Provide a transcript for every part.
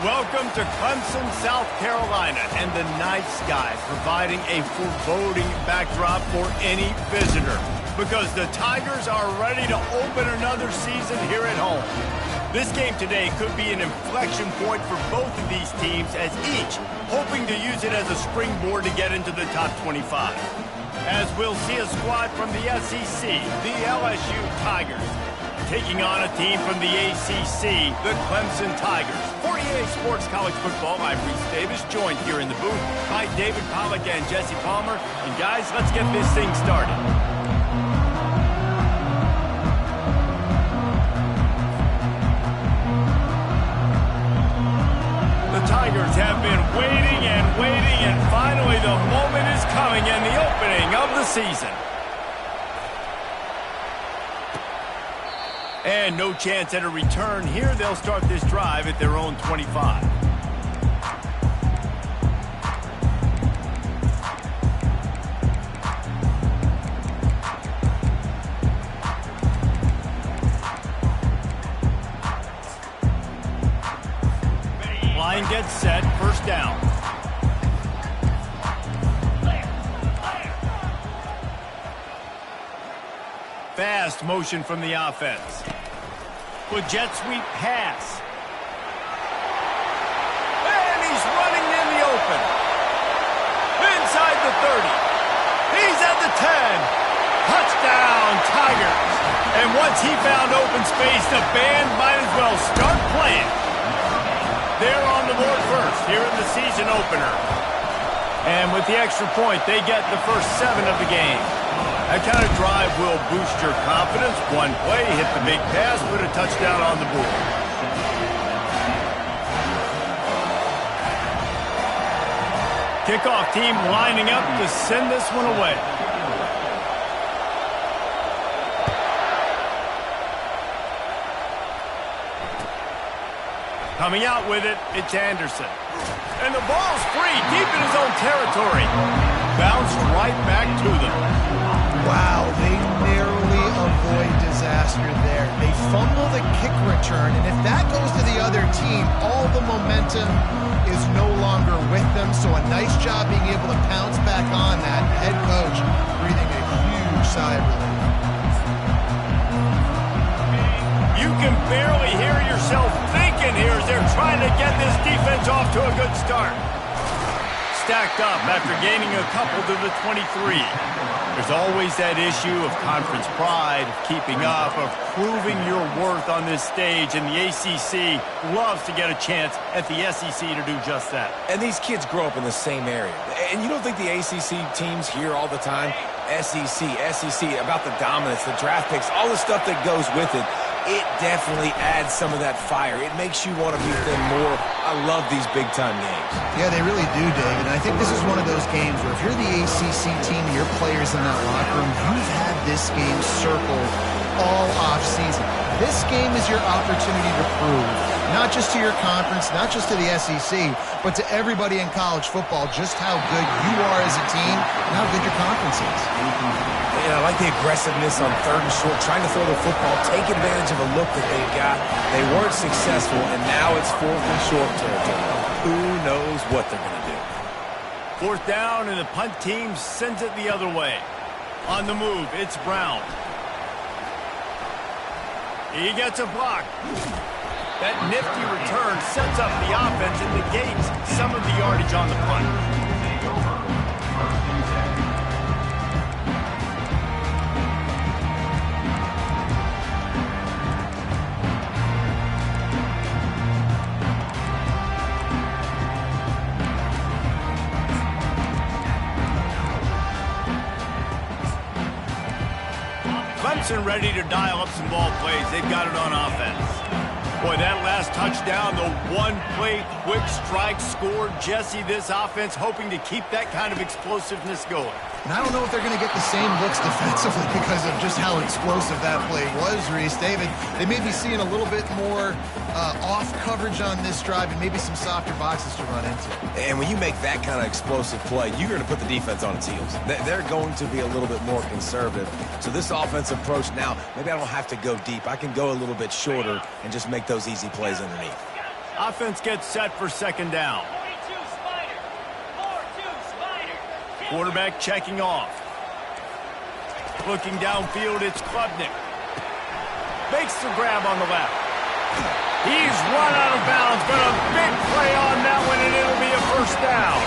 Welcome to Clemson, South Carolina, and the night sky providing a foreboding backdrop for any visitor because the Tigers are ready to open another season here at home. This game today could be an inflection point for both of these teams as each hoping to use it as a springboard to get into the top 25. As we'll see a squad from the SEC, the LSU Tigers, taking on a team from the ACC, the Clemson Tigers. For EA Sports College Football, I'm Reese Davis, joined here in the booth by David Pollack and Jesse Palmer. And guys, let's get this thing started. The Tigers have been waiting, and finally the moment is coming and the opening of the season. And no chance at a return here. They'll start this drive at their own 25. Line gets set, first down. Fast motion from the offense. With jet sweep pass. And he's running in the open. Inside the 30. He's at the 10. Touchdown, Tigers. And once he found open space, the band might as well start playing. They're on the board first here in the season opener. And with the extra point, they get the first 7 of the game. That kind of drive will boost your confidence. One play, hit the big pass, put a touchdown on the board. Kickoff team lining up to send this one away. Coming out with it, it's Anderson. And the ball's free, deep in his own territory. Bounced right back to them. Wow, they narrowly avoid disaster there. They fumble the kick return, and if that goes to the other team, all the momentum is no longer with them. So a nice job being able to pounce back on that. Head coach breathing a huge sigh of relief. You can barely hear yourself thinking here as they're trying to get this defense off to a good start. Stacked up after gaining a couple to the 23. There's always that issue of conference pride, of keeping up, of proving your worth on this stage, and the ACC loves to get a chance at the SEC to do just that. And these kids grow up in the same area. And you don't think the ACC teams hear all the time, SEC, about the dominance, the draft picks, all the stuff that goes with it. It definitely adds some of that fire. It makes you want to beat them more. I love these big-time games. Yeah, they really do, David. And I think this is one of those games where if you're the ACC team and your players in that locker room, you've had this game circled all off-season. This game is your opportunity to prove, not just to your conference, not just to the SEC, but to everybody in college football just how good you are as a team and how good your conference is. And I like the aggressiveness on 3rd and short, trying to throw the football, take advantage of a look that they've got. They weren't successful, and now it's 4th and short territory. Who knows what they're going to do? 4th down, and the punt team sends it the other way. On the move, it's Brown. He gets a block. That nifty return sets up the offense and negates some of the yardage on the punt. Clemson ready to dial up some ball plays. They've got it on offense. Boy, that last touchdown, the one-play quick strike scored. Jesse, this offense hoping to keep that kind of explosiveness going. And I don't know if they're going to get the same looks defensively because of just how explosive that play was, Reese. David, they may be seeing a little bit more off coverage on this drive and maybe some softer boxes to run into. And when you make that kind of explosive play, you're going to put the defense on its heels. They're going to be a little bit more conservative. So this offensive approach now, maybe I don't have to go deep. I can go a little bit shorter and just make those easy plays underneath. Offense gets set for second down. Quarterback checking off. Looking downfield, it's Klubnik. Makes the grab on the left. He's run out of bounds, but a big play on that one, and it'll be a first down.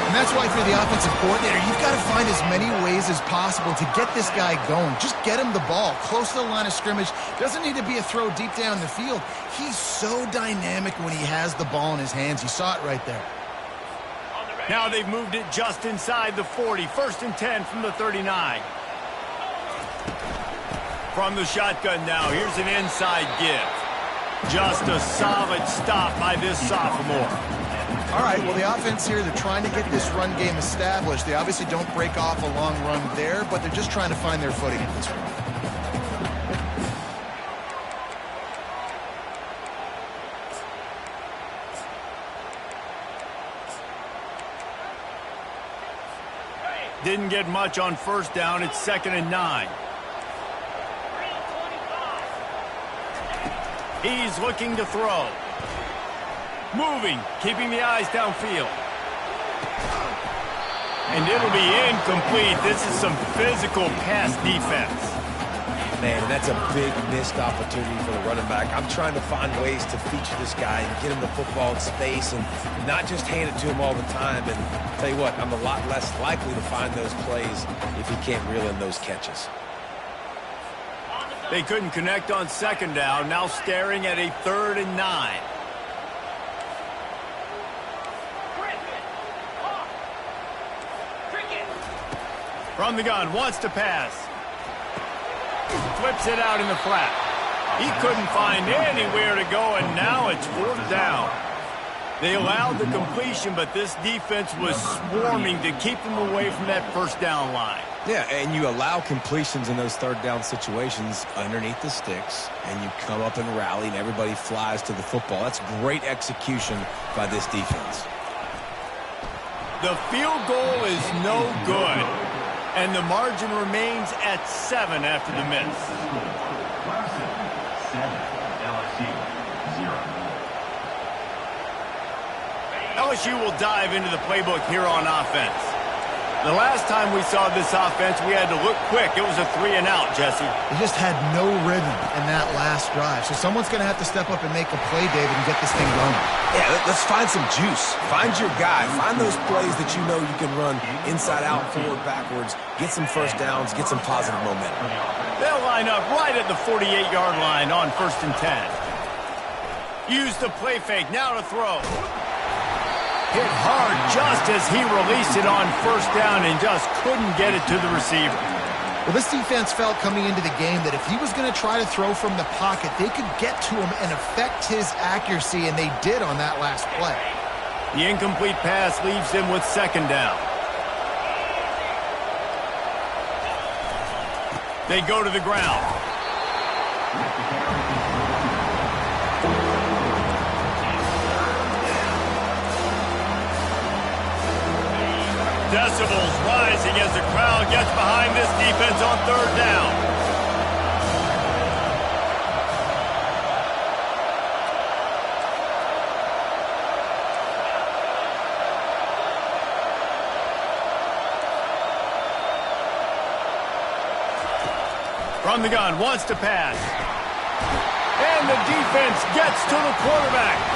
And that's why for the offensive coordinator, you've got to find as many ways as possible to get this guy going. Just get him the ball close to the line of scrimmage. Doesn't need to be a throw deep down the field. He's so dynamic when he has the ball in his hands. You saw it right there. Now they've moved it just inside the 40. First and 10 from the 39. From the shotgun now, here's an inside give. Just a solid stop by this sophomore. All right, well, the offense here, they're trying to get this run game established. They obviously don't break off a long run there, but they're just trying to find their footing at this point. Didn't get much on first down. It's 2nd and 9. He's looking to throw. Moving, keeping the eyes downfield. And it'll be incomplete. This is some physical pass defense. Man, that's a big missed opportunity for the running back. I'm trying to find ways to feature this guy and get him the football in space and not just hand it to him all the time. And I'll tell you what, I'm a lot less likely to find those plays if he can't reel in those catches. They couldn't connect on second down. Now staring at a 3rd and 9. From the gun, wants to pass. Flips it out in the flat. He couldn't find anywhere to go, and now it's 4th down. They allowed the completion, but this defense was swarming to keep them away from that first down line. Yeah, and you allow completions in those 3rd down situations underneath the sticks, and you come up and rally, and everybody flies to the football. That's great execution by this defense. The field goal is no good, and the margin remains at 7 after the miss. LSU will dive into the playbook here on offense. The last time we saw this offense, we had to look quick. It was a 3 and out, Jesse. They just had no rhythm in that last drive. So someone's going to have to step up and make a play, David, and get this thing going. Yeah, let's find some juice. Find your guy. Find those plays that you know you can run inside out, forward, backwards. Get some first downs. Get some positive momentum. They'll line up right at the 48-yard line on 1st and 10. Use the play fake. Now to throw. Hit hard just as he released it on 1st down and just couldn't get it to the receiver. Well, this defense felt coming into the game that if he was going to try to throw from the pocket, they could get to him and affect his accuracy, and they did on that last play. The incomplete pass leaves him with 2nd down. They go to the ground. Decibels rising as the crowd gets behind this defense on 3rd down. From the gun, wants to pass. And the defense gets to the quarterback.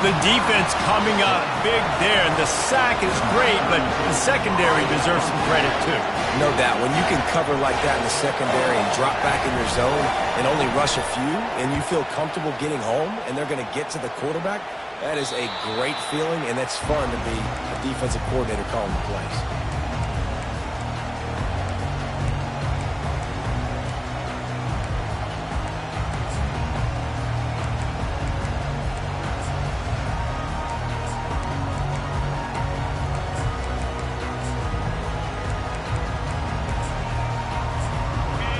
The defense coming up big there, and the sack is great, but the secondary deserves some credit too. No doubt. When you can cover like that in the secondary and drop back in your zone and only rush a few, and you feel comfortable getting home, and they're going to get to the quarterback, that is a great feeling, and it's fun to be a defensive coordinator calling the plays.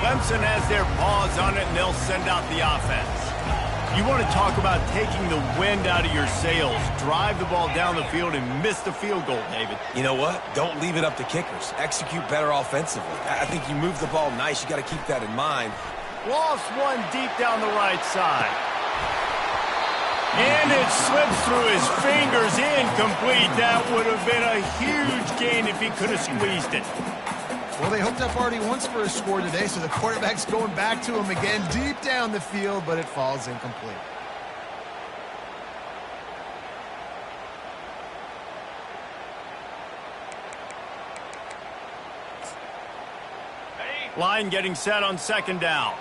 Clemson has their paws on it, and they'll send out the offense. You want to talk about taking the wind out of your sails. Drive the ball down the field and miss the field goal, David. You know what? Don't leave it up to kickers. Execute better offensively. I think you move the ball nice. You got to keep that in mind. Lost one deep down the right side. And it slips through his fingers, incomplete. That would have been a huge gain if he could have squeezed it. Well, they hooked up already once for a score today, so the quarterback's going back to him again deep down the field, but it falls incomplete. Line getting set on second down.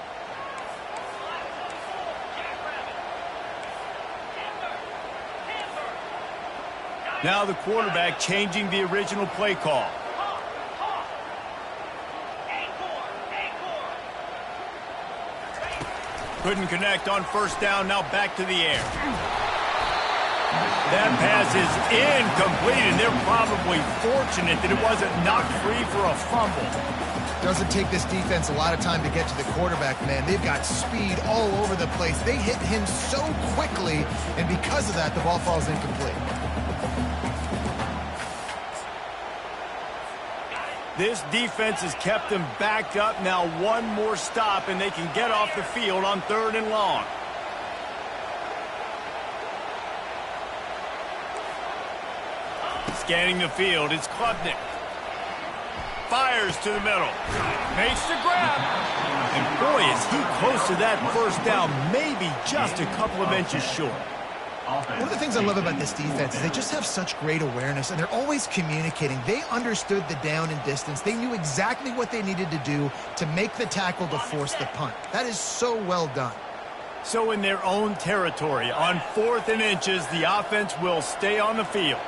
Now the quarterback changing the original play call. Couldn't connect on first down, now back to the air. That pass is incomplete, and they're probably fortunate that it wasn't knocked free for a fumble. Doesn't take this defense a lot of time to get to the quarterback, man. They've got speed all over the place. They hit him so quickly, and because of that, the ball falls incomplete. This defense has kept them backed up. Now one more stop, and they can get off the field on 3rd and long. Scanning the field, it's Klubnik. Fires to the middle. Makes the grab. And boy, is he close to that first down. Maybe just a couple of inches short. One of the things I love about this defense is they just have such great awareness, and they're always communicating. They understood the down and distance. They knew exactly what they needed to do to make the tackle to force the punt. That is so well done. So in their own territory, on 4th and inches, the offense will stay on the field.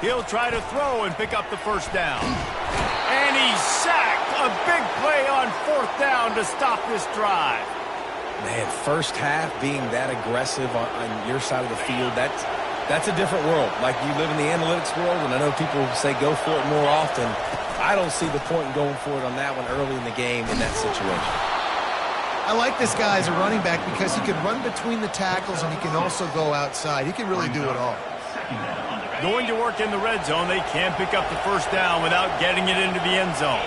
He'll try to throw and pick up the first down. And he's sacked. A big play on 4th down to stop this drive. Man, first half being that aggressive on your side of the field, that's a different world. Like, you live in the analytics world, and I know people say go for it more often. I don't see the point in going for it on that one early in the game in that situation. I like this guy as a running back because he can run between the tackles and he can also go outside. He can really do it all. Going to work in the red zone, they can't pick up the first down without getting it into the end zone.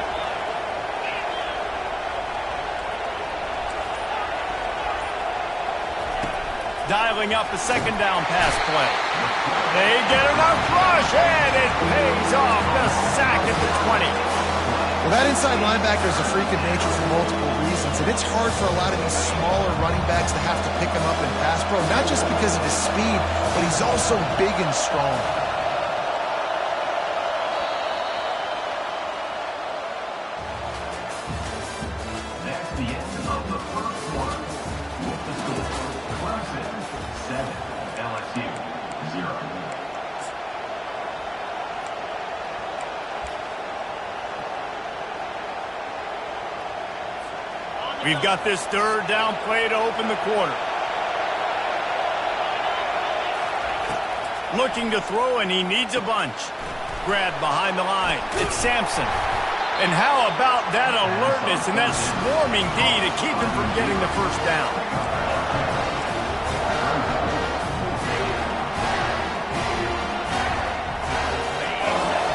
Dialing up a second down pass play. They get enough rush, and it pays off. The sack at the 20. Well, that inside linebacker is a freak of nature for multiple reasons, and it's hard for a lot of these smaller running backs to have to pick him up in pass pro, not just because of his speed, but he's also big and strong. That's the end of the first quarter. With the score, Clemson 7, LSU 0. We've got this 3rd down play to open the quarter. Looking to throw, and he needs a bunch. Grab behind the line. It's Sampson. And how about that alertness and that swarming D to keep him from getting the first down?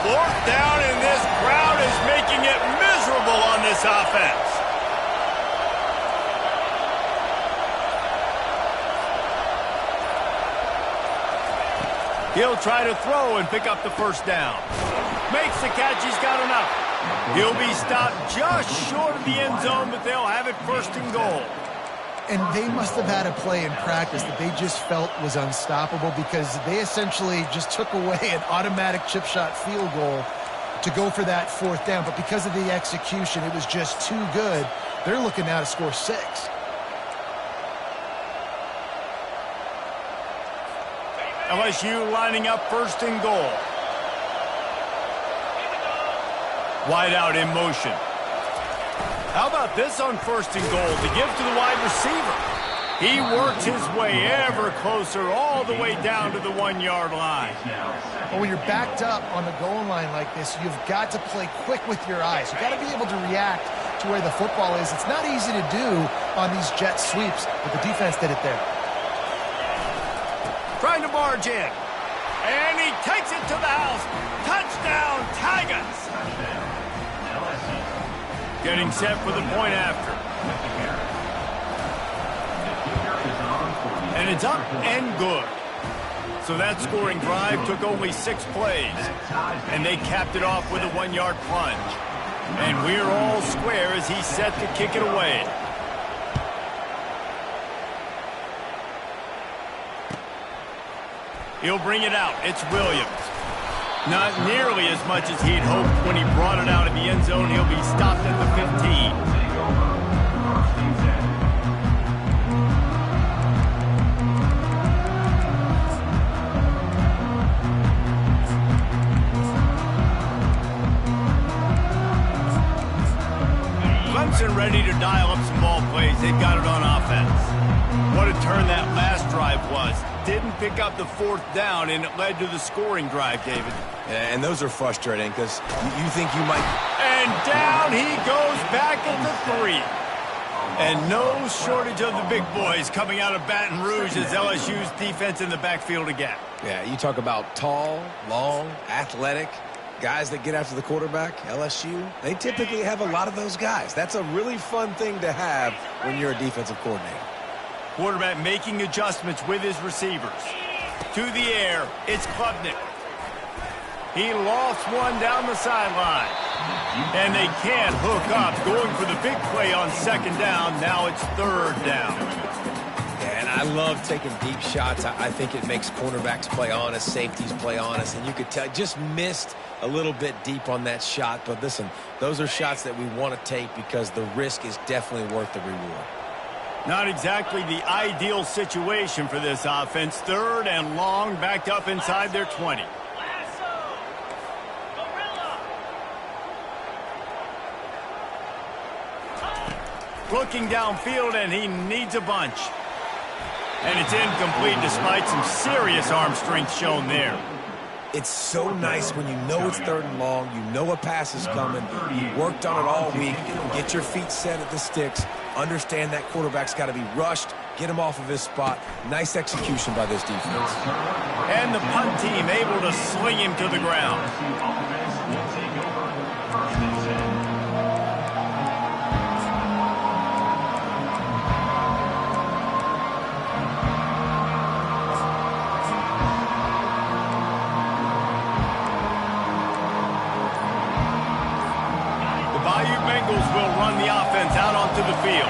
Fourth down, and this crowd is making it miserable on this offense. He'll try to throw and pick up the first down. Makes the catch. He's got enough. He'll be stopped just short of the end zone, but they'll have it 1st and goal. And they must have had a play in practice that they just felt was unstoppable because they essentially just took away an automatic chip shot field goal to go for that 4th down. But because of the execution, it was just too good. They're looking now to score 6. LSU lining up 1st and goal. Wide out in motion. How about this on 1st and goal to give to the wide receiver? He works his way ever closer all the way down to the 1-yard line. Well, when you're backed up on the goal line like this, you've got to play quick with your eyes. You've got to be able to react to where the football is. It's not easy to do on these jet sweeps, but the defense did it there. Trying to barge in. And he takes it to the house. Touchdown, Tigers. Getting set for the point after. And it's up and good. So that scoring drive took only 6 plays. And they capped it off with a 1-yard plunge. And we're all square as he's set to kick it away. He'll bring it out. It's Williams. Not nearly as much as he'd hoped when he brought it out of the end zone. He'll be stopped at the 15. Clemson ready to dial up some ball plays. They've got it on offense. What a turn that last drive was. Didn't pick up the 4th down, and it led to the scoring drive, David. Yeah, and those are frustrating because you think you might... And down he goes back at the 3. And no shortage of the big boys coming out of Baton Rouge as LSU's defense in the backfield again. Yeah, you talk about tall, long, athletic, guys that get after the quarterback, LSU, they typically have a lot of those guys. That's a really fun thing to have when you're a defensive coordinator. Quarterback making adjustments with his receivers. To the air, it's Klubnik. He lost one down the sideline. And they can't hook up, going for the big play on 2nd down. Now it's 3rd down. Yeah, and I love taking deep shots. I think it makes cornerbacks play honest, safeties play honest. And you could tell, just missed a little bit deep on that shot. But listen, those are shots that we want to take because the risk is definitely worth the reward. Not exactly the ideal situation for this offense. 3rd and long, backed up inside their 20. Looking downfield, and he needs a bunch. And it's incomplete despite some serious arm strength shown there. It's so nice when you know it's 3rd and long, you know a pass is coming, you worked on it all week, get your feet set at the sticks, understand that quarterback's got to be rushed, get him off of his spot. Nice execution by this defense. And the punt team able to sling him to the ground. Will run the offense out onto the field.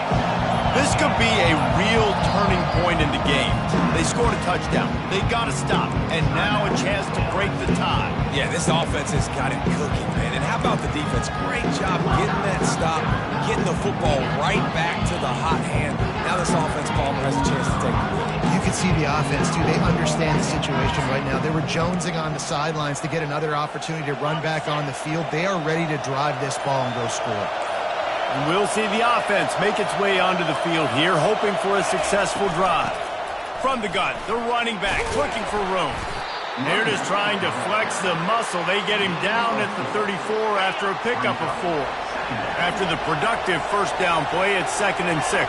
This could be a real turning point in the game. They scored a touchdown. They got to stop. And now a chance to break the tie. Yeah, this offense has got it cooking, man. And how about the defense? Great job getting that stop, getting the football right back to the hot hand. Now this offense, Palmer, has a chance to take the lead. You can see the offense, too. They understand the situation right now. They were jonesing on the sidelines to get another opportunity to run back on the field. They are ready to drive this ball and go score. And we'll see the offense make its way onto the field here, hoping for a successful drive. From the gun, the running back looking for room. They're just trying to flex the muscle. They get him down at the 34 after a pickup of 4. After the productive 1st down play, it's 2nd and 6.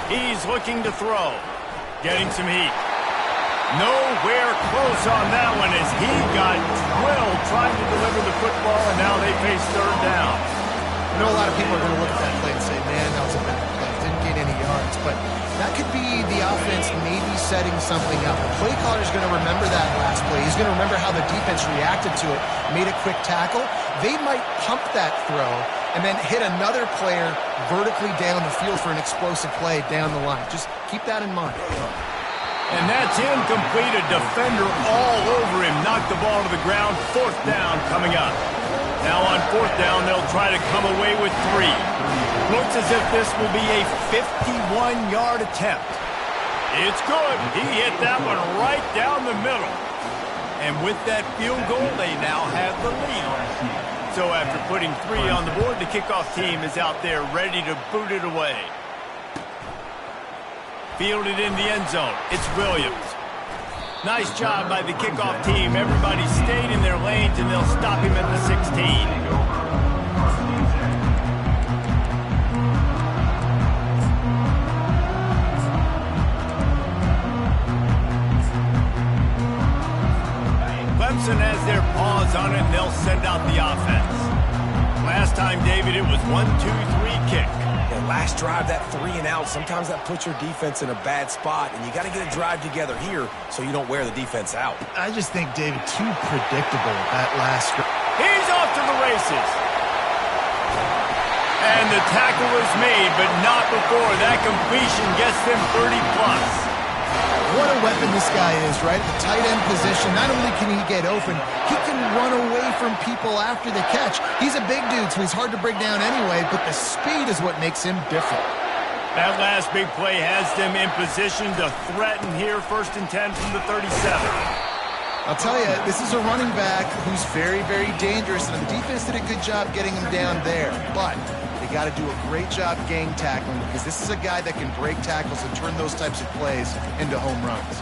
He's looking to throw. Getting some heat. Nowhere close on that one as he got drilled trying to deliver the football, and now they face 3rd down. I know a lot of people are going to look at that play and say, man, that was a bad play. Didn't gain any yards. But that could be the offense maybe setting something up. The play caller's going to remember that last play. He's going to remember how the defense reacted to it, made a quick tackle. They might pump that throw and then hit another player vertically down the field for an explosive play down the line. Just keep that in mind. And that's incomplete. A defender all over him. Knocked the ball to the ground. 4th down coming up. Now on 4th down, they'll try to come away with 3. Looks as if this will be a 51-yard attempt. It's good. He hit that one right down the middle. And with that field goal, they now have the lead. So after putting 3 on the board, the kickoff team is out there ready to boot it away. Fielded in the end zone. It's Williams. Nice job by the kickoff team. Everybody stayed in their lanes, and they'll stop him at the 16. Clemson has their paws on it, and they'll send out the offense. time, David, it was 1-2-3 kick. And last drive, that 3 and out, sometimes that puts your defense in a bad spot, and you got to get a drive together here so you don't wear the defense out. I just think, David, too predictable that last drive. He's off to the races. And the tackle was made, but not before that completion gets them 30+. What a weapon this guy is, right? At the tight end position, not only can he get open, he can run away from people after the catch. He's a big dude, so he's hard to bring down anyway, but the speed is what makes him different. That last big play has them in position to threaten here, 1st and 10 from the 37. I'll tell you, this is a running back who's very, very dangerous, and the defense did a good job getting him down there, but they got to do a great job gang tackling because this is a guy that can break tackles and turn those types of plays into home runs.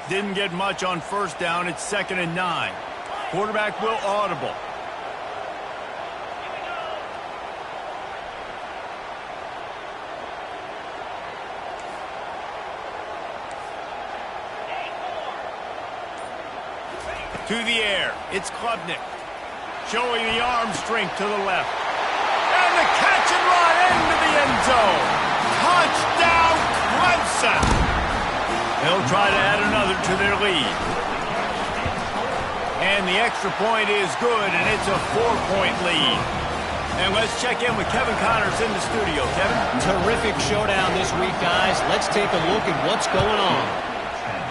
Didn't get much on 1st down. It's 2nd and 9. Quarterback will audible. To the air, it's Klubnik, showing the arm strength to the left. And the catch and run into the end zone. Touchdown, Clemson. They'll try to add another to their lead. And the extra point is good, and it's a 4-point lead. And let's check in with Kevin Connors in the studio. Kevin? Terrific showdown this week, guys. Let's take a look at what's going on.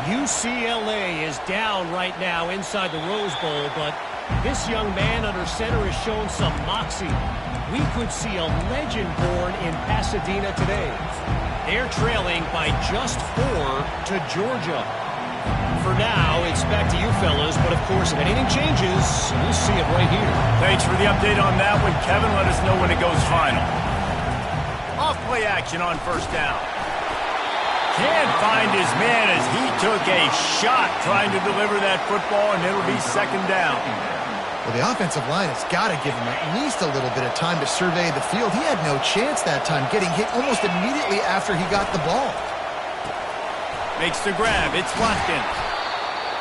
UCLA is down right now inside the Rose Bowl, but this young man under center has shown some moxie. We could see a legend born in Pasadena today. They're trailing by just 4 to Georgia. For now, it's back to you fellas, but of course, if anything changes, we'll see it right here. Thanks for the update on that one, Kevin. Let us know when it goes final. Off play action on 1st down. Can't find his man as he took a shot trying to deliver that football, and it'll be 2nd down. Well, the offensive line has got to give him at least a little bit of time to survey the field. He had no chance that time, getting hit almost immediately after he got the ball. Makes the grab. It's Watkins.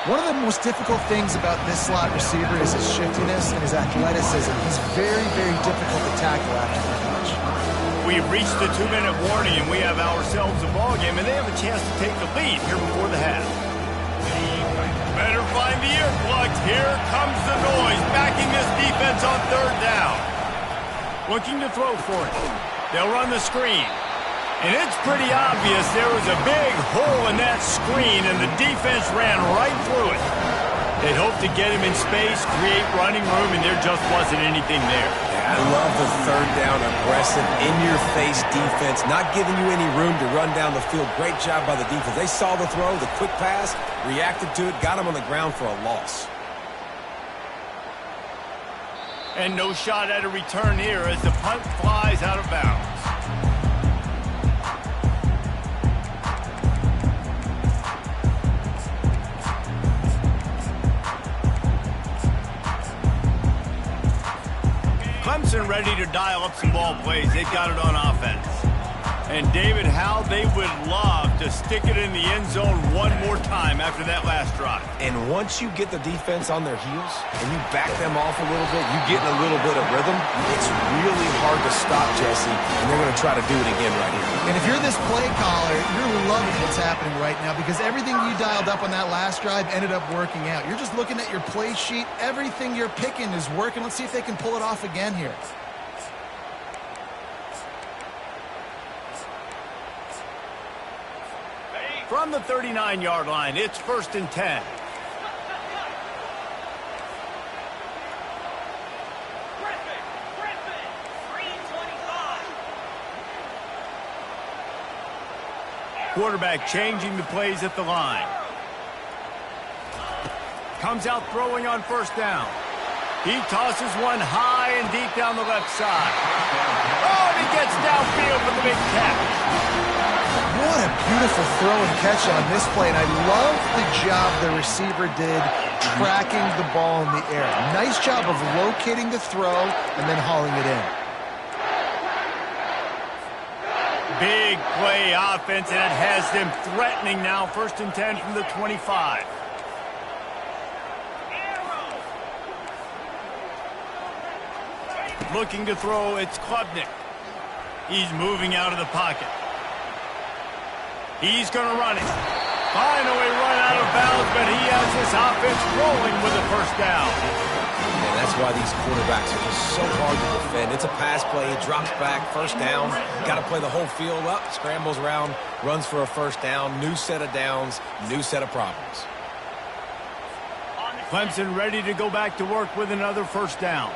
One of the most difficult things about this slot receiver is his shiftiness and his athleticism. He's very, very difficult to tackle after the catch. We've reached the 2-minute warning, and we have ourselves a ball game, and they have a chance to take the lead here before the half. Better find the earplugs. Here comes the noise, backing this defense on 3rd down. Looking to throw for it. They'll run the screen. And it's pretty obvious there was a big hole in that screen, and the defense ran right through it. They hoped to get him in space, create running room, and there just wasn't anything there. I love the 3rd down aggressive, in-your-face defense, not giving you any room to run down the field. Great job by the defense. They saw the throw, the quick pass, reacted to it, got him on the ground for a loss. And no shot at a return here as the punt flies out of bounds. Clemson ready to dial up some ball plays. They've got it on offense. And David, how they would love to stick it in the end zone one more time after that last drive. And once you get the defense on their heels and you back them off a little bit, you get in a little bit of rhythm, it's really hard to stop, Jesse, and they're going to try to do it again right here. And if you're this play caller, you're loving what's happening right now because everything you dialed up on that last drive ended up working out. You're just looking at your play sheet. Everything you're picking is working. Let's see if they can pull it off again here. From the 39-yard line, it's 1st and 10. Quarterback changing the plays at the line. Comes out throwing on 1st down. He tosses one high and deep down the left side. Oh, and he gets downfield for the big catch. What a beautiful throw and catch on this play, and I love the job the receiver did tracking the ball in the air. Nice job of locating the throw and then hauling it in. Big play offense, and it has them threatening now. 1st and 10 from the 25. Looking to throw, it's Klubnik. He's moving out of the pocket. He's going to run it. Finally run out of bounds, but he has this offense rolling with a 1st down. And that's why these quarterbacks are just so hard to defend. It's a pass play. He drops back, 1st down. Got to play the whole field up, scrambles around, runs for a 1st down. New set of downs, new set of problems. Clemson ready to go back to work with another 1st down.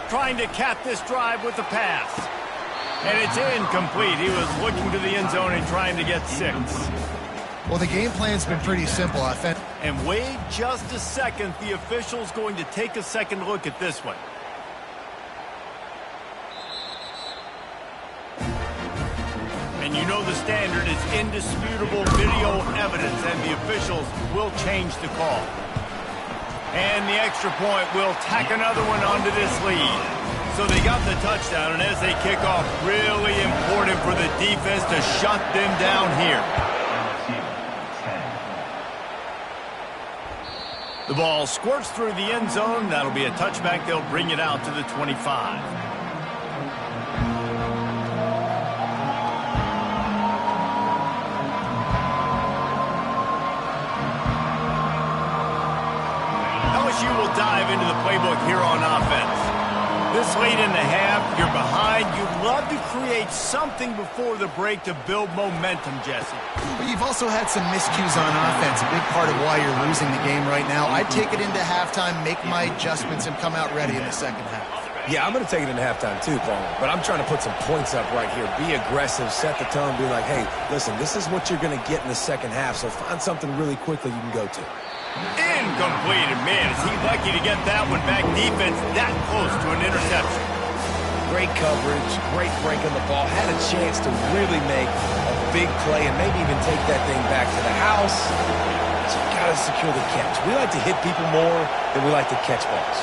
Trying to cap this drive with the pass. And it's incomplete. He was looking to the end zone and trying to get 6. Well, the game plan's been pretty simple. And wait just a second. The official's going to take a second look at this one. And you know the standard is indisputable video evidence, and the officials will change the call. And the extra point will tack another one onto this lead. So they got the touchdown, and as they kick off, really important for the defense to shut them down here. The ball squirts through the end zone. That'll be a touchback. They'll bring it out to the 25. LSU will dive into the playbook here on offense. This late in the half, you're behind. You'd love to create something before the break to build momentum, Jesse. But you've also had some miscues on offense, a big part of why you're losing the game right now. I'd take it into halftime, make my adjustments, and come out ready in the 2nd half. Yeah, I'm going to take it into halftime too, Paul. But I'm trying to put some points up right here. Be aggressive, set the tone, be like, hey, listen, this is what you're going to get in the 2nd half, so find something really quickly you can go to. Incomplete, and man, is he lucky to get that one back. Defense that close to an interception. Great coverage, great break on the ball. Had a chance to really make a big play and maybe even take that thing back to the house. So you got to secure the catch. We like to hit people more than we like to catch balls.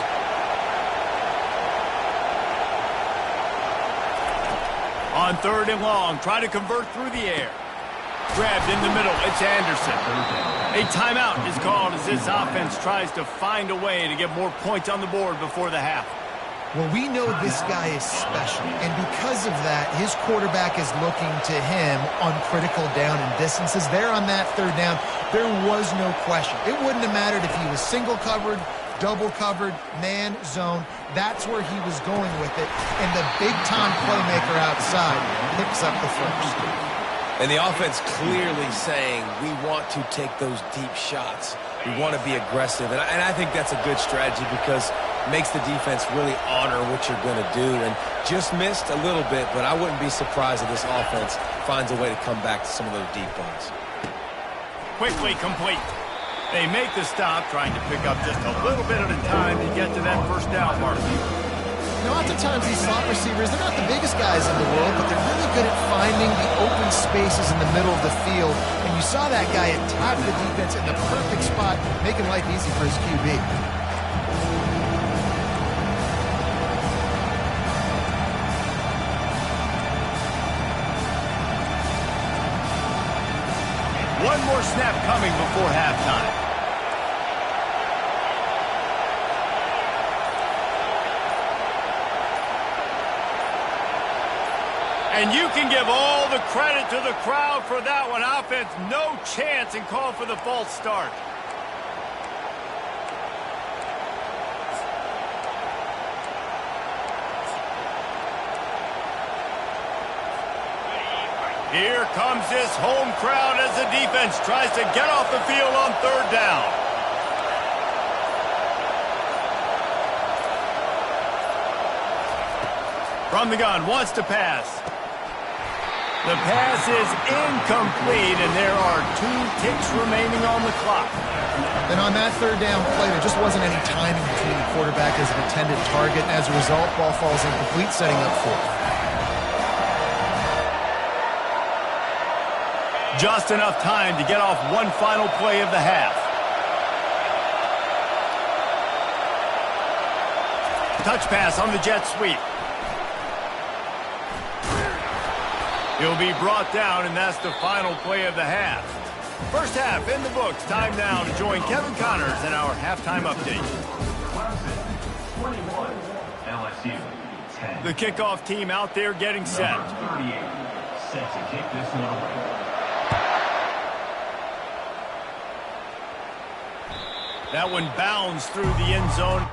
On 3rd and long, try to convert through the air. Grabbed in the middle, it's Anderson. A timeout is called as this offense tries to find a way to get more points on the board before the half. Well, we know this guy is special, and because of that, his quarterback is looking to him on critical down and distances. There on that 3rd down, there was no question. It wouldn't have mattered if he was single covered, double covered, man, zone. That's where he was going with it, and the big-time playmaker outside picks up the 1st. And the offense clearly saying we want to take those deep shots. We want to be aggressive. And I think that's a good strategy because it makes the defense really honor what you're going to do. And just missed a little bit, but I wouldn't be surprised if this offense finds a way to come back to some of those deep ones. Quickly complete. They make the stop, trying to pick up just a little bit at a time to get to that 1st down mark. Lots of times these slot receivers, they're not the biggest guys in the world, but they're really good at finding the open spaces in the middle of the field. And you saw that guy attack the defense in the perfect spot, making life easy for his QB. One more snap coming before halftime. And you can give all the credit to the crowd for that one. Offense, no chance, and call for the false start. Here comes this home crowd as the defense tries to get off the field on 3rd down. From the gun, wants to pass. The pass is incomplete, and there are 2 ticks remaining on the clock. And on that 3rd down play, there just wasn't any timing between the quarterback as an intended target. As a result, ball falls incomplete, setting up 4th. Just enough time to get off one final play of the half. Touch pass on the jet sweep. He'll be brought down, and that's the final play of the half. First half in the books. Time now to join Kevin Connors in our halftime update. 21, LSU 10. The kickoff team out there getting set. Number 38, set to kick this one away. That one bounds through the end zone.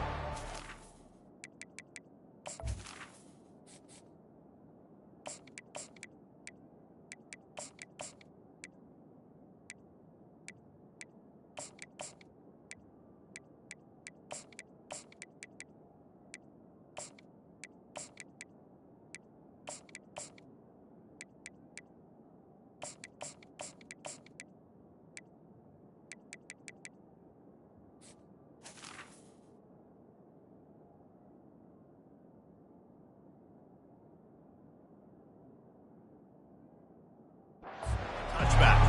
Touchback.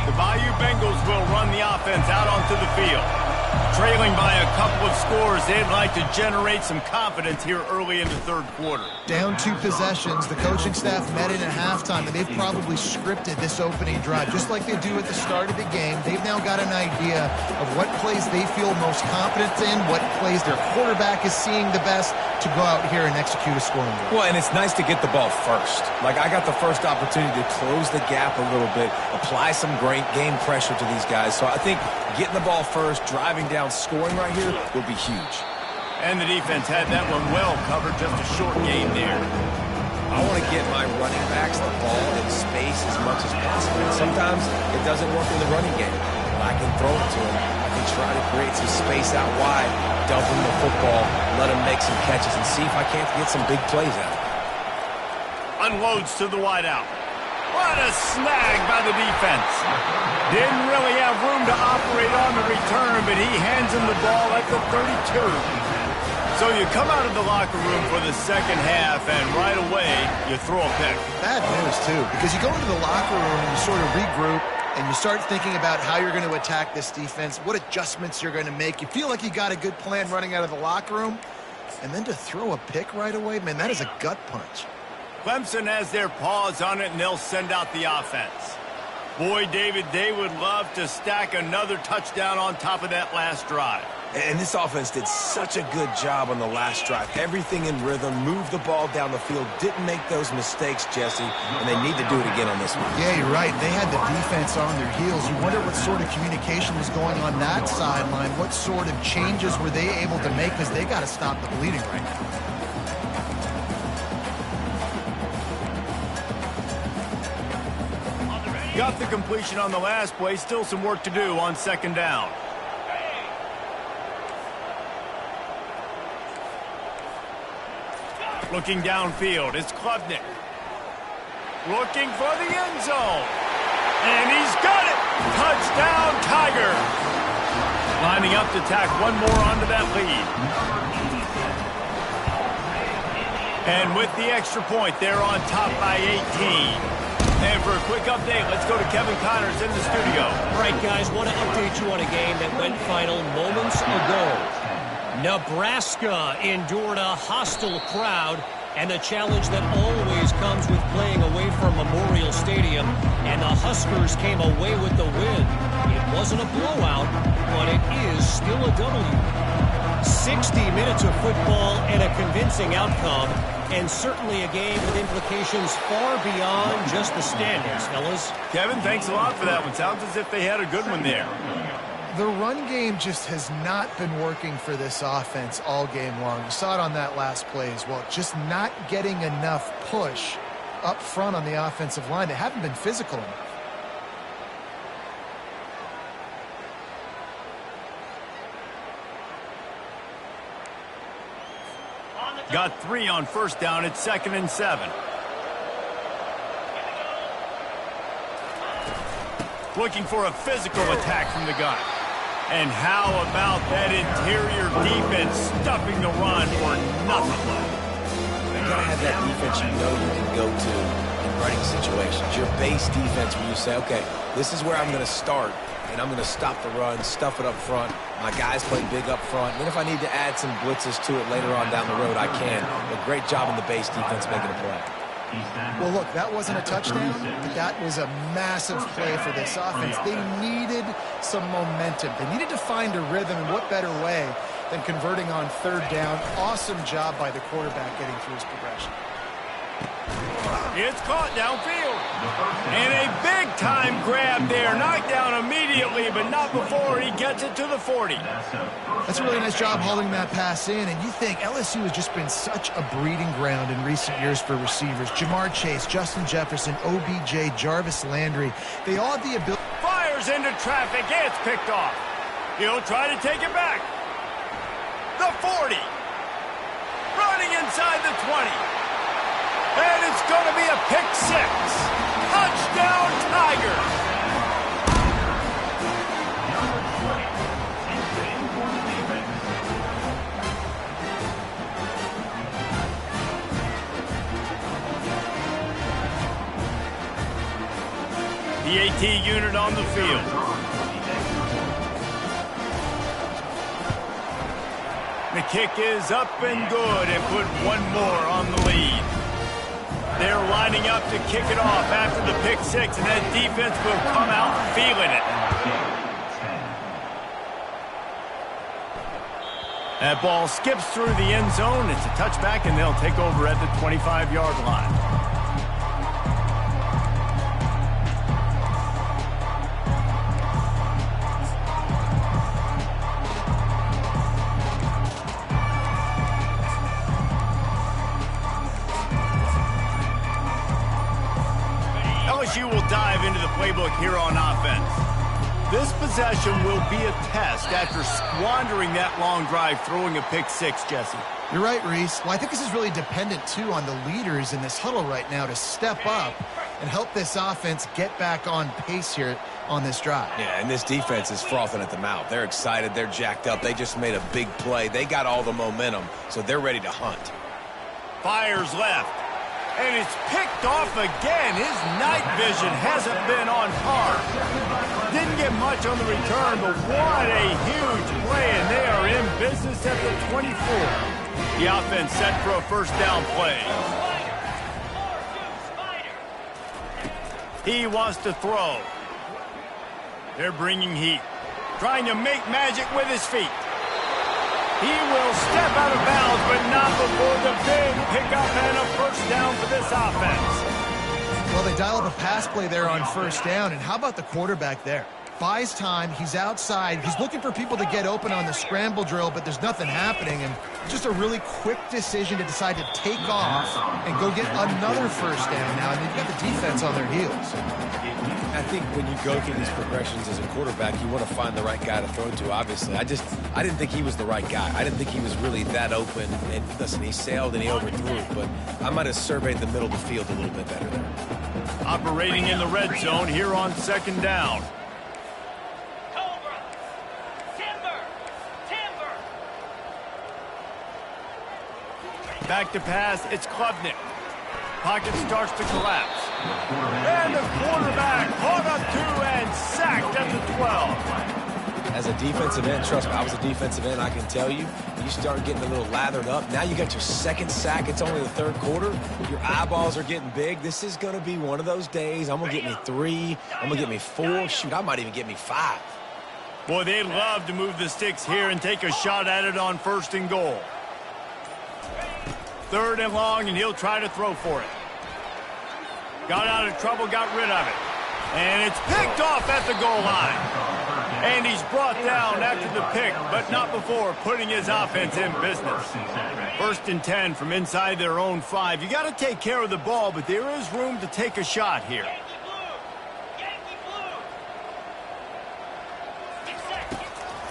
The Bayou Bengals will run the offense out onto the field. Trailing by a couple of scores, they'd like to generate some confidence here early in the third quarter. Down 2 possessions, the coaching staff met in at halftime, and they've probably scripted this opening drive. Just like they do at the start of the game, they've now got an idea of what plays they feel most confident in, what plays their quarterback is seeing the best to go out here and execute a scoring drive. Well, and it's nice to get the ball first. Like, I got the first opportunity to close the gap a little bit, apply some great game pressure to these guys. So I think getting the ball first, driving down, scoring right here will be huge. And the defense had that one well covered, just a short game there. I want to get my running backs the ball in space as much as possible. And sometimes it doesn't work in the running game. But I can throw it to them. I can try to create some space out wide, dump them the football, let them make some catches, and see if I can't get some big plays out of it. Unloads to the wideout. What a snag by the defense. Didn't really have room to operate on the return, but he hands him the ball at the 32. So you come out of the locker room for the second half, and right away, you throw a pick. Bad news, too, because you go into the locker room and you sort of regroup, and you start thinking about how you're going to attack this defense, what adjustments you're going to make. You feel like you got a good plan running out of the locker room, and then to throw a pick right away, man, that is a gut punch. Clemson has their paws on it, and they'll send out the offense. Boy, David, they would love to stack another touchdown on top of that last drive. And this offense did such a good job on the last drive. Everything in rhythm, moved the ball down the field, didn't make those mistakes, Jesse, and they need to do it again on this one. Yeah, you're right. They had the defense on their heels. You wonder what sort of communication was going on that sideline. What sort of changes were they able to make, because they got to stop the bleeding right now. Got the completion on the last play. Still some work to do on second down. Looking downfield, it's Klubnik. Looking for the end zone. And he's got it! Touchdown, Tigers! Lining up to tack one more onto that lead. And with the extra point, they're on top by 18. And for a quick update, let's go to Kevin Connors in the studio. All right, guys, want to update you on a game that went final moments ago. Nebraska endured a hostile crowd and the challenge that always comes with playing away from Memorial Stadium, and the Huskers came away with the win. It wasn't a blowout, but it is still a W. 60 minutes of football and a convincing outcome, and certainly a game with implications far beyond just the standings, fellas. Kevin, thanks a lot for that one. Sounds as if they had a good one there. The run game just has not been working for this offense all game long. You saw it on that last play as well. Just not getting enough push up front on the offensive line. They haven't been physical enough. Got 3 on first down. It's 2nd and 7. looking for a physical attack from the gun. And how about that interior defense stuffing the run for nothing? You gotta have that defense you know you can go to in running situations. Your base defense where you say, okay, this is where I'm going to start, and I'm going to stop the run, stuff it up front. My guys play big up front. And then if I need to add some blitzes to it later on down the road, I can. But great job in the base defense making a play. Well, look, that wasn't a touchdown, but that was a massive play for this offense. They needed some momentum. They needed to find a rhythm, and what better way than converting on third down. Awesome job by the quarterback getting through his progression. It's caught downfield. And a big-time grab there. Knocked down immediately, but not before he gets it to the 40. That's a really nice job holding that pass in. And you think LSU has just been such a breeding ground in recent years for receivers. Jamar Chase, Justin Jefferson, OBJ, Jarvis Landry. They all have the ability. Fires into traffic. It's picked off. He'll try to take it back. The 40. Running inside the 20. And it's going to be a pick six. Touchdown, Tigers. The AT unit on the field. The kick is up and good and put one more on the lead. They're lining up to kick it off after the pick six, and that defense will come out feeling it. That ball skips through the end zone. It's a touchback, and they'll take over at the 25-yard line. LSU will dive into the playbook here on offense. This possession will be a test after squandering that long drive, throwing a pick six, Jesse. You're right, Reese. Well, I think this is really dependent, too, on the leaders in this huddle right now to step up and help this offense get back on pace here on this drive. Yeah, and this defense is frothing at the mouth. They're excited. They're jacked up. They just made a big play. They got all the momentum, so they're ready to hunt. Fires left. And it's picked off again. His night vision hasn't been on par. Didn't get much on the return, but what a huge play, and they are in business at the 24. The offense set for a first down play. He wants to throw. They're bringing heat. Trying to make magic with his feet. He will step out of bounds, but not before the big pickup and a first down for this offense. Well, they dial up a pass play there on first down, and how about the quarterback there? Buys time, he's outside, he's looking for people to get open on the scramble drill, but there's nothing happening, and just a really quick decision to decide to take off and go get another first down now, and they've got the defense on their heels. I think when you go through these progressions as a quarterback, you want to find the right guy to throw to, obviously. I didn't think he was the right guy. I didn't think he was really that open. And listen, he sailed and he overthrew, but I might have surveyed the middle of the field a little bit better there. Operating in the red zone here on second down. Back to pass, it's Klubnik. Pocket starts to collapse. And the quarterback caught up to and sacked at the 12. As a defensive end, trust me, I was a defensive end, I can tell you, you start getting a little lathered up. Now you got your second sack. It's only the third quarter. Your eyeballs are getting big. This is going to be one of those days. I'm going to get me 3. I'm going to get me 4. Shoot, I might even get me 5. Boy, they'd love to move the sticks here and take a shot at it on first and goal. Third and long, and he'll try to throw for it. Got out of trouble, got rid of it. And it's picked off at the goal line. And he's brought down after the pick, but not before putting his offense in business. First and 10 from inside their own 5. You got to take care of the ball, but there is room to take a shot here.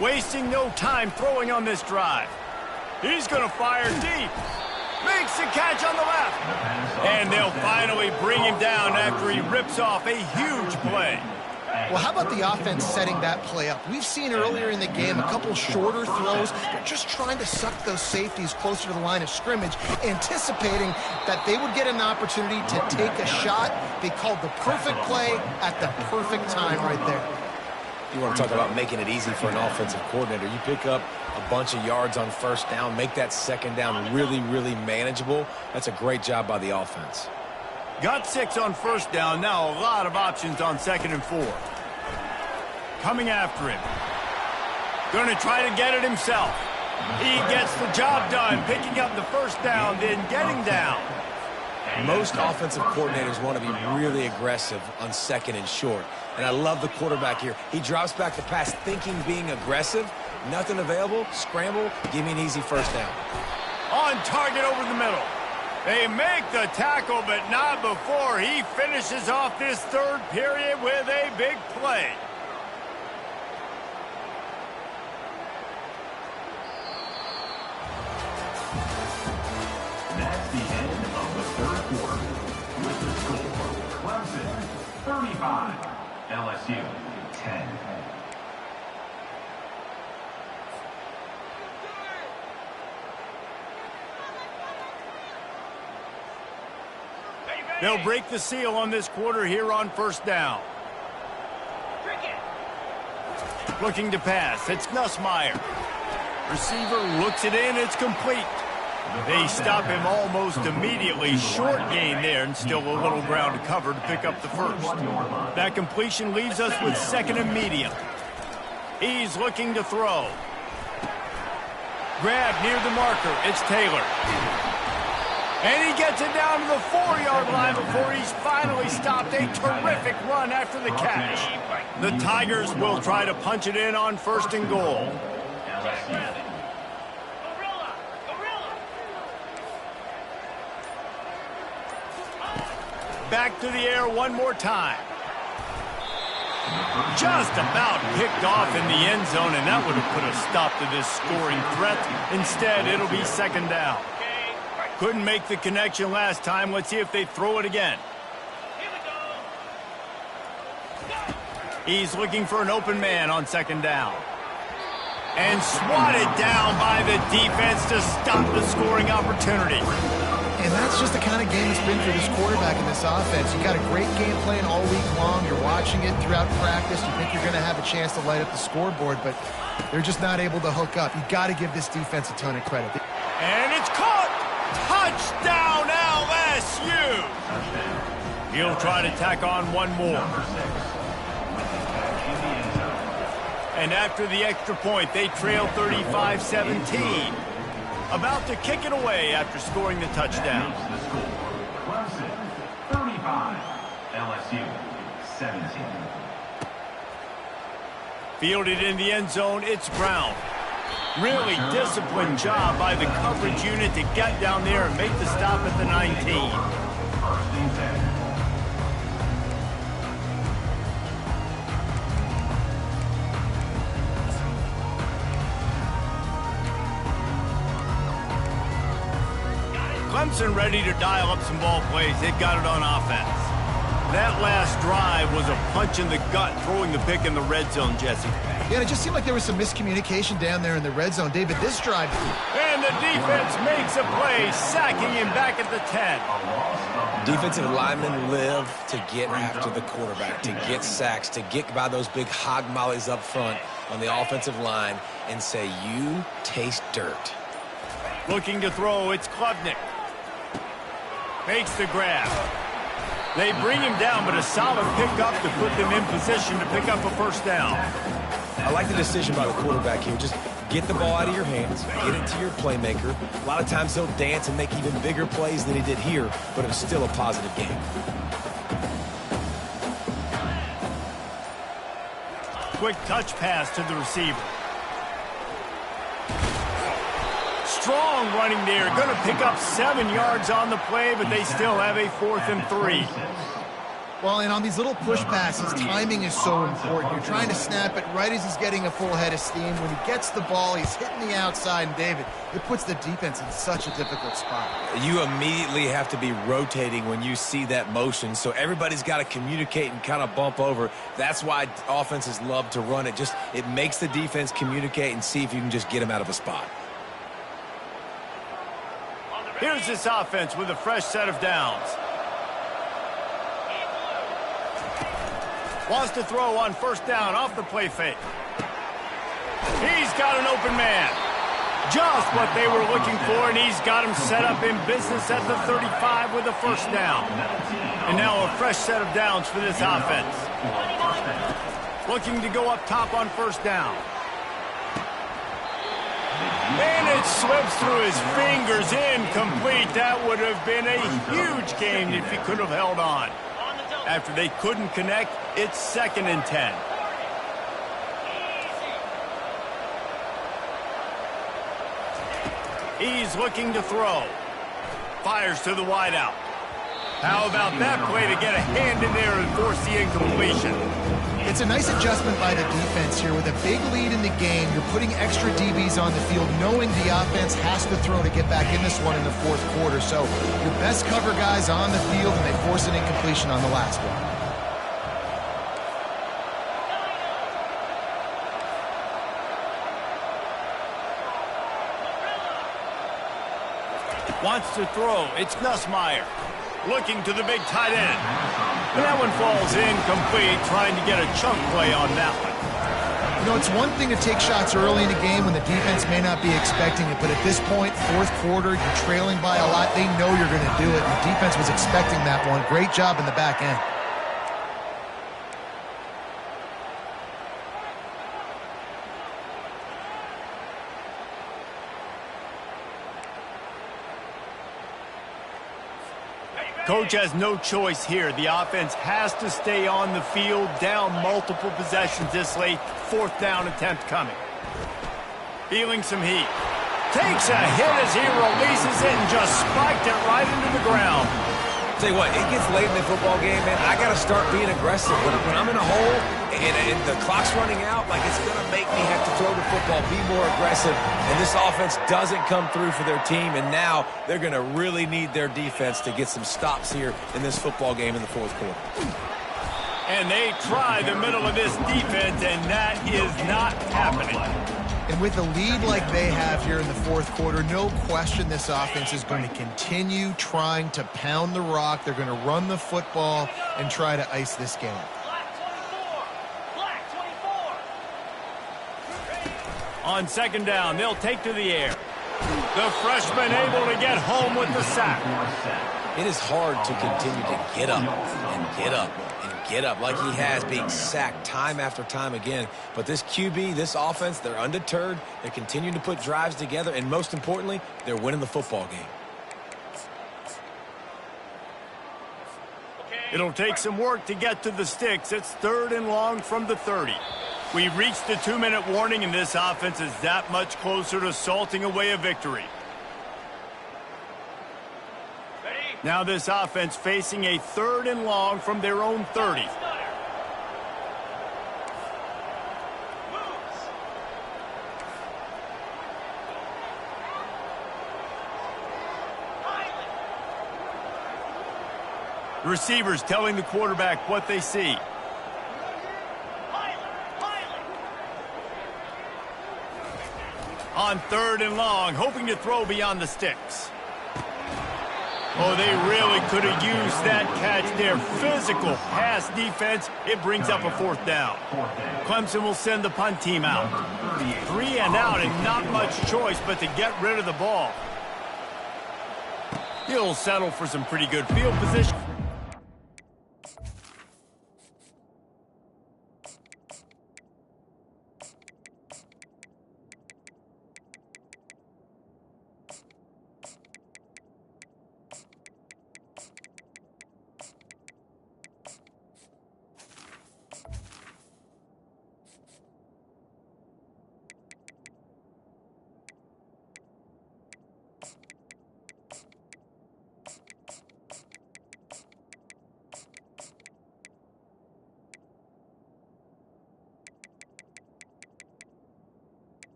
Wasting no time throwing on this drive. He's going to fire deep. Makes the catch on the left. And they'll finally bring him down after he rips off a huge play. Well, how about the offense setting that play up? We've seen earlier in the game a couple shorter throws. They're just trying to suck those safeties closer to the line of scrimmage, anticipating that they would get an opportunity to take a shot. They called the perfect play at the perfect time right there. You want to talk about making it easy for an offensive coordinator. You pick up a bunch of yards on first down, make that second down really, really manageable. That's a great job by the offense. Got 6 on first down. Now a lot of options on 2nd and 4. Coming after him. Going to try to get it himself. He gets the job done, picking up the first down, then getting down. Most offensive coordinators want to be really aggressive on 2nd and short. And I love the quarterback here. He drops back the pass thinking being aggressive. Nothing available. Scramble. Give me an easy first down. On target over the middle. They make the tackle, but not before he finishes off this 3rd period with a big play. That's the end of the 3rd quarter. With the score, Clemson 35, LSU 10. They'll break the seal on this quarter here on first down. Looking to pass. It's Nussmeier. Receiver looks it in. It's complete. They stop him almost immediately. Short gain there, and still a little ground to cover to pick up the first. That completion leaves us with 2nd and medium. He's looking to throw. Grab near the marker. It's Taylor. And he gets it down to the 4-yard line before he's finally stopped. A terrific run after the catch. The Tigers will try to punch it in on 1st and goal. Back to the air one more time. Just about picked off in the end zone, and that would have put a stop to this scoring threat. Instead, it'll be 2nd down. Couldn't make the connection last time. Let's see if they throw it again. He's looking for an open man on 2nd down. And swatted down by the defense to stop the scoring opportunity. And that's just the kind of game it's been for this quarterback in this offense. You got a great game plan all week long. You're watching it throughout practice. You think you're going to have a chance to light up the scoreboard, but they're just not able to hook up. You got to give this defense a ton of credit. And it's caught! Touchdown, LSU! He'll try to tack on one more. And after the extra point, they trail 35-17. About to kick it away after scoring the touchdown. Clemson 35, LSU 17. Fielded in the end zone, it's Brown. Really disciplined job by the coverage unit to get down there and make the stop at the 19. 1st and 10. Clemson ready to dial up some ball plays. They've got it on offense. That last drive was a punch in the gut, throwing the pick in the red zone, Jesse. Yeah, it just seemed like there was some miscommunication down there in the red zone. David, this drive... And the defense makes a play, sacking him back at the 10. Defensive linemen live to get after the quarterback, to get sacks, to get by those big hog mollies up front on the offensive line and say, you taste dirt. Looking to throw, it's Klubnik. Makes the grab. They bring him down, but a solid pickup to put them in position to pick up a first down. I like the decision by the quarterback here. Just get the ball out of your hands, get it to your playmaker. A lot of times he'll dance and make even bigger plays than he did here, but it was still a positive game. Quick touch pass to the receiver. Strong running there. Going to pick up 7 yards on the play, but they still have a 4th and 3. Well, and on these little push passes, timing is so important. You're trying to snap it right as he's getting a full head of steam. When he gets the ball, he's hitting the outside, and David, it puts the defense in such a difficult spot. You immediately have to be rotating when you see that motion, so everybody's got to communicate and kind of bump over. That's why offenses love to run it. It makes the defense communicate and see if you can just get him out of a spot. Here's this offense with a fresh set of downs. Wants to throw on first down off the play fake. He's got an open man. Just what they were looking for, and he's got him set up in business at the 35 with a first down. And now a fresh set of downs for this offense. Looking to go up top on first down. And it slips through his fingers, incomplete. That would have been a huge gain if he could have held on. After they couldn't connect, it's 2nd and 10. He's looking to throw. Fires to the wideout. How about that play to get a hand in there and force the incompletion? It's a nice adjustment by the defense here. With a big lead in the game, you're putting extra DBs on the field, knowing the offense has to throw to get back in this one in the 4th quarter. So your best cover guys on the field, and they force an incompletion on the last one. Wants to throw. It's Nussmeier. Looking to the big tight end. And that one falls incomplete, trying to get a chunk play on that one. You know, it's one thing to take shots early in a game when the defense may not be expecting it, but at this point, 4th quarter, you're trailing by a lot. They know you're going to do it, and the defense was expecting that one. Great job in the back end. Coach has no choice here. The offense has to stay on the field, down multiple possessions this late. 4th down attempt coming. Feeling some heat. Takes a hit as he releases it and just spiked it right into the ground. Tell you what, it gets late in the football game, man. I got to start being aggressive. When I'm in a hole and the clock's running out, like, it's going to make me have to throw the football, be more aggressive. And this offense doesn't come through for their team, and now they're going to really need their defense to get some stops here in this football game in the 4th quarter. And they try the middle of this defense, and that is not happening. And with a lead like they have here in the 4th quarter, no question this offense is going to continue trying to pound the rock. They're going to run the football and try to ice this game. On 2nd down, they'll take to the air. The freshman able to get home with the sack. It is hard to continue to get up and get up and get up like he has, being sacked time after time again. But this QB, this offense, they're undeterred. They're continuing to put drives together, and most importantly, they're winning the football game. It'll take some work to get to the sticks. It's 3rd and long from the 30. We've reached the 2-minute warning, and this offense is that much closer to salting away a victory. Now this offense facing a 3rd and long from their own 30. Receivers telling the quarterback what they see. On 3rd and long, hoping to throw beyond the sticks. Oh, they really could have used that catch there. Physical pass defense. It brings up a 4th down. Clemson will send the punt team out. 3 and out, and not much choice but to get rid of the ball. He'll settle for some pretty good field position.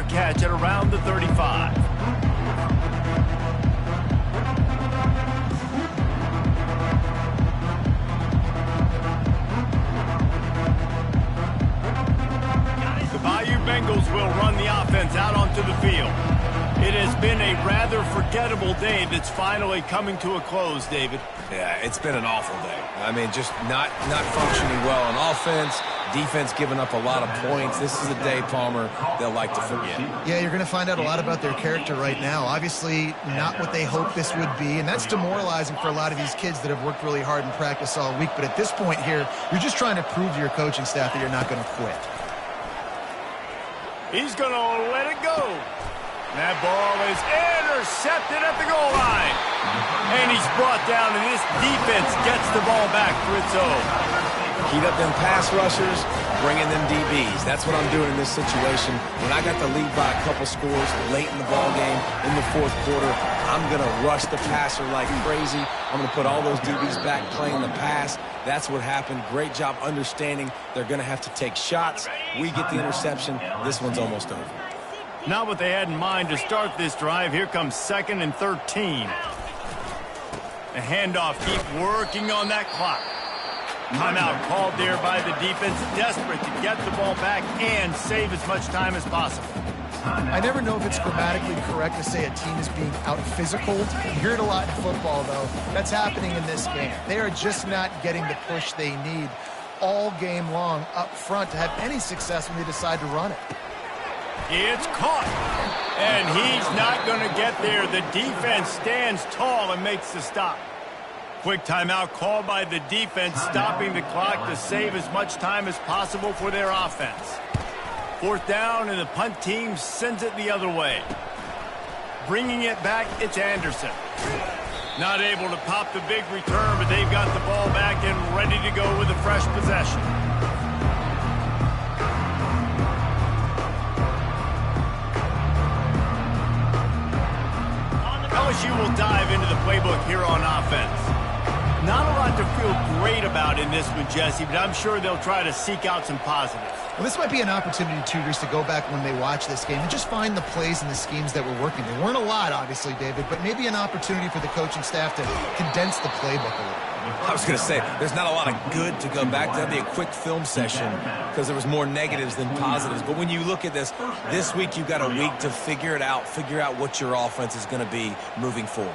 fair catch at around the 35. The Bayou Bengals will run the offense out onto the field. It has been a rather forgettable day that's finally coming to a close, David. Yeah, it's been an awful day. I mean, just not functioning well on offense, defense giving up a lot of points. This is a day, Palmer, they'll like to forget. Yeah, you're going to find out a lot about their character right now. Obviously, not what they hoped this would be, and that's demoralizing for a lot of these kids that have worked really hard in practice all week. But at this point here, you're just trying to prove to your coaching staff that you're not going to quit. He's going to let it go. That ball is intercepted at the goal line. And he's brought down, and this defense gets the ball back for its own. Heat up them pass rushers, bring in them DBs. That's what I'm doing in this situation. When I got the lead by a couple scores late in the ball game, in the fourth quarter, I'm going to rush the passer like crazy. I'm going to put all those DBs back playing the pass. That's what happened. Great job understanding they're going to have to take shots. We get the interception. This one's almost over. Not what they had in mind to start this drive. Here comes 2nd and 13. The handoff, keep working on that clock. Timeout called there by the defense, desperate to get the ball back and save as much time as possible. I never know if it's grammatically correct to say a team is being out-physicaled. You hear it a lot in football, though. That's happening in this game. They are just not getting the push they need all game long up front to have any success when they decide to run it. It's caught, and he's not going to get there. The defense stands tall and makes the stop. Quick timeout called by the defense, stopping the clock to save as much time as possible for their offense. 4th down, and the punt team sends it the other way. Bringing it back, it's Anderson. Not able to pop the big return, but they've got the ball back and ready to go with a fresh possession. LSU will dive into the playbook here on offense. Not a lot to feel great about in this one, Jesse, but I'm sure they'll try to seek out some positives. Well, this might be an opportunity, too, Reese, to go back when they watch this game and just find the plays and the schemes that were working. There weren't a lot, obviously, David, but maybe an opportunity for the coaching staff to condense the playbook a little. I was going to say, there's not a lot of good to go back to. That'd be a quick film session because there was more negatives than positives. But when you look at this week you've got a week to figure it out, figure out what your offense is going to be moving forward.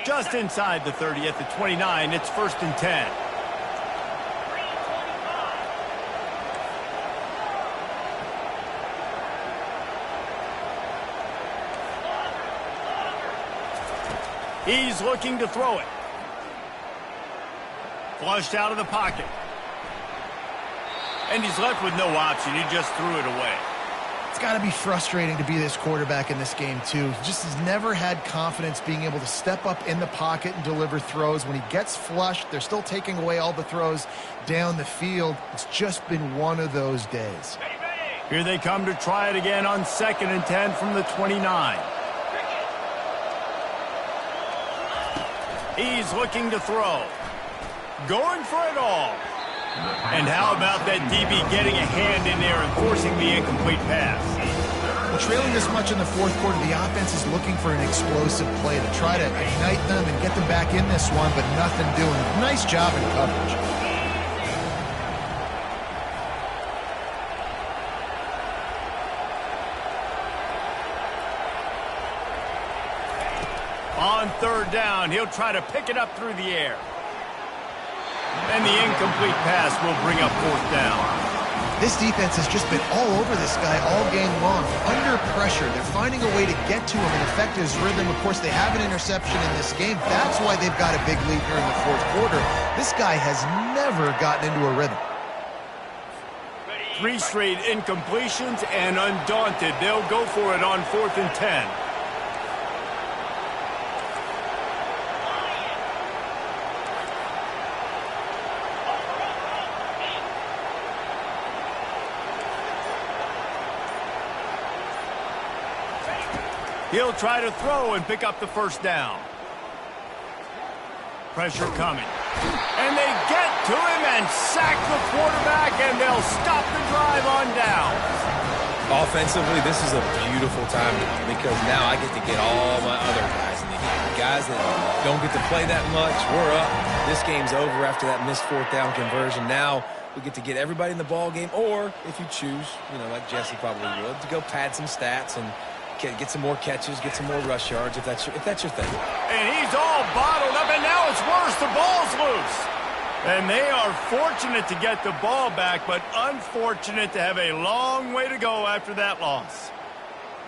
Just inside the 30 at the 29, it's 1st and 10. He's looking to throw it. Flushed out of the pocket. And he's left with no option. He just threw it away. It's got to be frustrating to be this quarterback in this game, too. He just has never had confidence being able to step up in the pocket and deliver throws. When he gets flushed, they're still taking away all the throws down the field. It's just been one of those days. Here they come to try it again on 2nd and 10 from the 29. He's looking to throw. Going for it all. And how about that DB getting a hand in there and forcing the incomplete pass? Well, trailing this much in the fourth quarter, the offense is looking for an explosive play to try to ignite them and get them back in this one, but nothing doing. Nice job in coverage. On 3rd down, he'll try to pick it up through the air. And the incomplete pass will bring up 4th down. This defense has just been all over this guy all game long. Under pressure, they're finding a way to get to him and affect his rhythm. Of course, they have an interception in this game. That's why they've got a big lead here in the fourth quarter. This guy has never gotten into a rhythm. 3 straight incompletions, and undaunted, they'll go for it on 4th and 10. He'll try to throw and pick up the 1st down. Pressure coming. And they get to him and sack the quarterback, and they'll stop the drive on down. Offensively, this is a beautiful time because now I get to get all my other guys in the game. Guys that don't get to play that much, we're up. This game's over after that missed fourth down conversion. Now we get to get everybody in the ball game, or if you choose, like Jesse probably would, to go pad some stats and get some more catches, get some more rush yards if that's your thing. And he's all bottled up, and now it's worse. The ball's loose. And they are fortunate to get the ball back, but unfortunate to have a long way to go after that loss.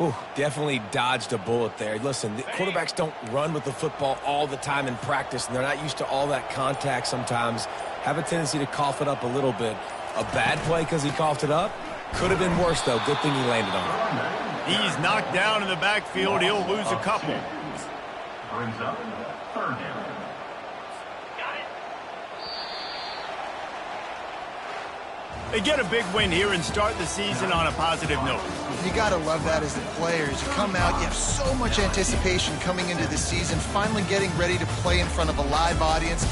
Ooh, definitely dodged a bullet there. Listen, the quarterbacks don't run with the football all the time in practice, and they're not used to all that contact sometimes. Have a tendency to cough it up a little bit. A bad play because he coughed it up? Could have been worse, though. Good thing he landed on it. He's knocked down in the backfield. He'll lose a couple. Brings up third down. They get a big win here and start the season on a positive note. You got to love that as the players. You come out, you have so much anticipation coming into the season, finally getting ready to play in front of a live audience.